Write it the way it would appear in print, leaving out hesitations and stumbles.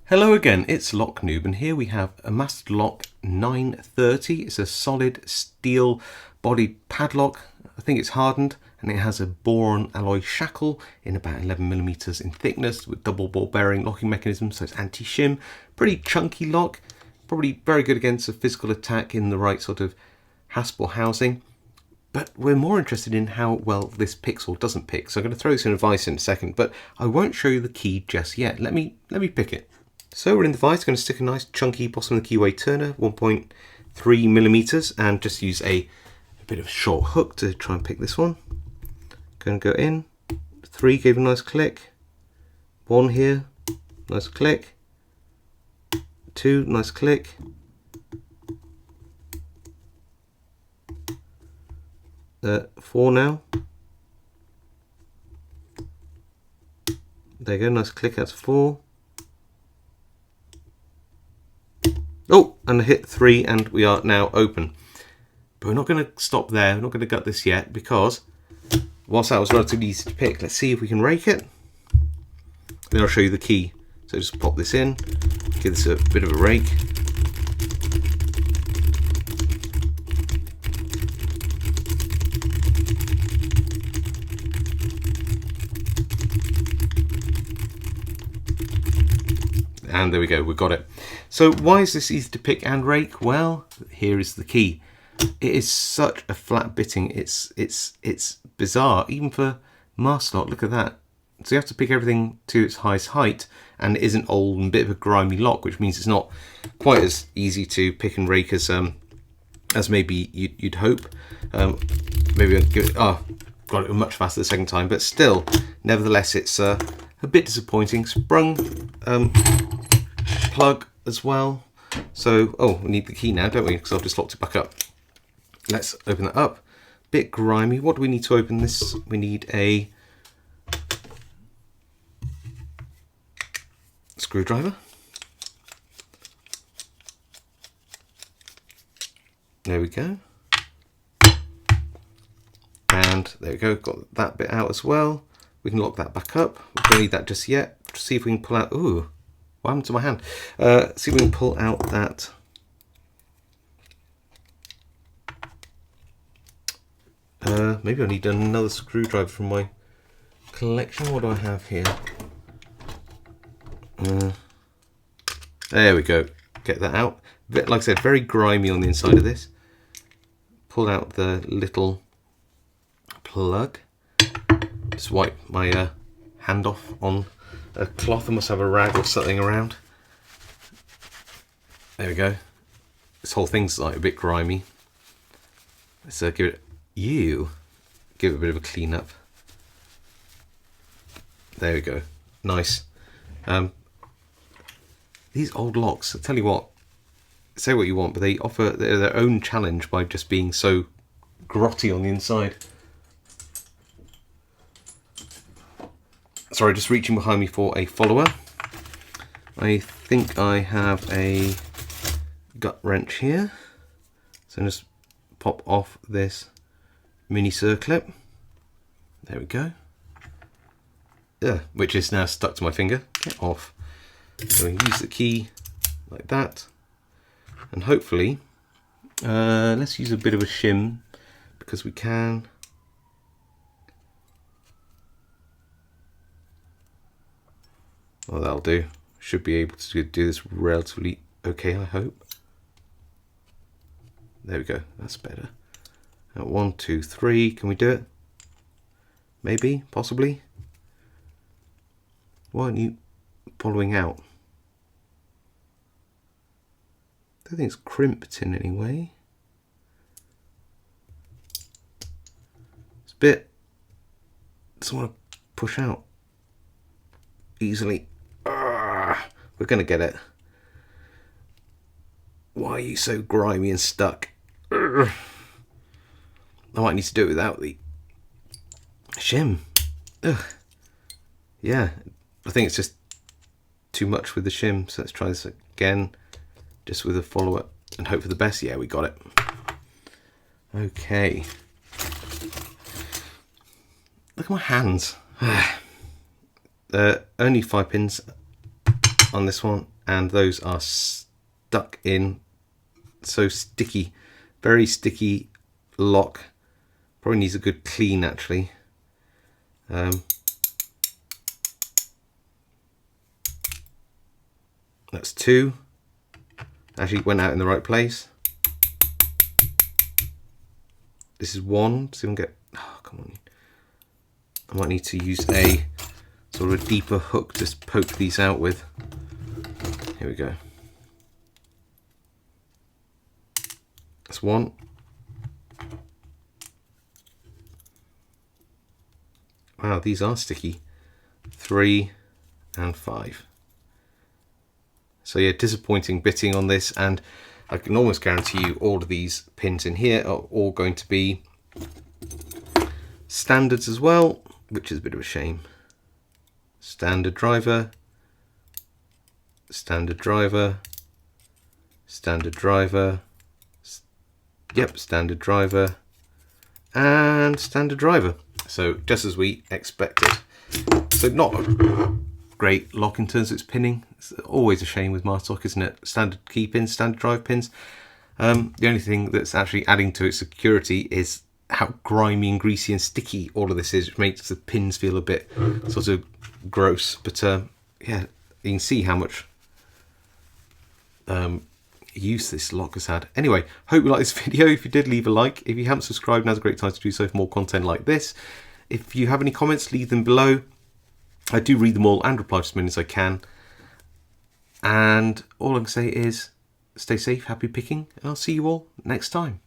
Hello again, it's Lock Noob, and here we have a Master Lock 930. It's a solid steel bodied padlock. I think it's hardened, and it has a boron alloy shackle in about 11mm in thickness with double ball bearing locking mechanism, so it's anti-shim. Pretty chunky lock, probably very good against a physical attack in the right sort of hasp or housing. But we're more interested in how well this picks or doesn't pick. So I'm going to throw this in a vise in a second, but I won't show you the key just yet. Let me pick it. So we're in the vise, going to stick a nice chunky bottom of the keyway turner, 1.3mm, and just use a bit of a short hook to try and pick this one. Going to go in, 3 gave a nice click, 1 here, nice click, 2, nice click, 4 now. There you go, nice click, that's 4. Oh, and I hit 3 and we are now open. But we're not going to stop there, we're not going to gut this yet, because whilst that was relatively easy to pick, let's see if we can rake it. Then I'll show you the key. So just pop this in, give this a bit of a rake. And there we go, we've got it. So why is this easy to pick and rake? Well, here is the key. It is such a flat bitting, it's bizarre, even for Master Lock. Look at that. So you have to pick everything to its highest height, and it is an old and bit of a grimy lock, which means it's not quite as easy to pick and rake as maybe you'd hope. Maybe I'll give it, got it much faster the second time, but still, nevertheless, it's a bit disappointing. Sprung plug as well. So, we need the key now, don't we? Because I've just locked it back up. Let's open that up. Bit grimy. What do we need to open this? We need a screwdriver. There we go. And there we go, got that bit out as well. We can lock that back up. We don't need that just yet. Just see if we can pull out, ooh, what happened to my hand? See if we can pull out that maybe I need another screwdriver from my collection. What do I have here? There we go. Get that out. Like I said, very grimy on the inside of this. Pull out the little plug. Just wipe my hand off on a cloth. I must have a rag or something around. There we go. This whole thing's like a bit grimy. Let's give it a bit of a clean up. There we go. Nice. These old locks, I tell you what, say what you want, but they offer their own challenge by just being so grotty on the inside. Sorry, just reaching behind me for a follower. I think I have a gut wrench here. So just pop off this mini circlip. There we go. Yeah, which is now stuck to my finger. Get off. So we can use the key like that. And hopefully, let's use a bit of a shim because we can. Well, that'll do. Should be able to do this relatively okay, I hope. There we go, that's better. 1, 2, 3, can we do it? Maybe, possibly. Why aren't you following out? I don't think it's crimped in any way. It's a bit, doesn't want to push out easily. We're gonna get it. Why are you so grimy and stuck? I might need to do it without the shim. Yeah, I think it's just too much with the shim, so let's try this again, just with a follower and hope for the best. Yeah, we got it. Okay. Look at my hands. Only 5 pins on this one, and those are stuck in. So sticky, very sticky lock. Probably needs a good clean actually. That's 2. Actually went out in the right place. This is 1. So we can get. Oh, come on. I might need to use a sort of a deeper hook to poke these out with. Here we go. That's 1. Wow, these are sticky. 3 and 5. So yeah, disappointing bitting on this, and I can almost guarantee you all of these pins in here are all going to be standards as well, which is a bit of a shame. Standard driver, standard driver, standard driver, yep, standard driver, and standard driver. So just as we expected. So not a great lock in terms of its pinning. It's always a shame with Martock, isn't it? Standard key pins, standard drive pins. The only thing that's actually adding to its security is how grimy and greasy and sticky all of this is, which makes the pins feel a bit sort of gross. But yeah, you can see how much use this lock has had. Anyway, hope you like this video. If you did, leave a like. If you haven't subscribed, now's a great time to do so for more content like this. If you have any comments, leave them below. I do read them all and reply to as many as I can. And all I can say is stay safe, happy picking, and I'll see you all next time.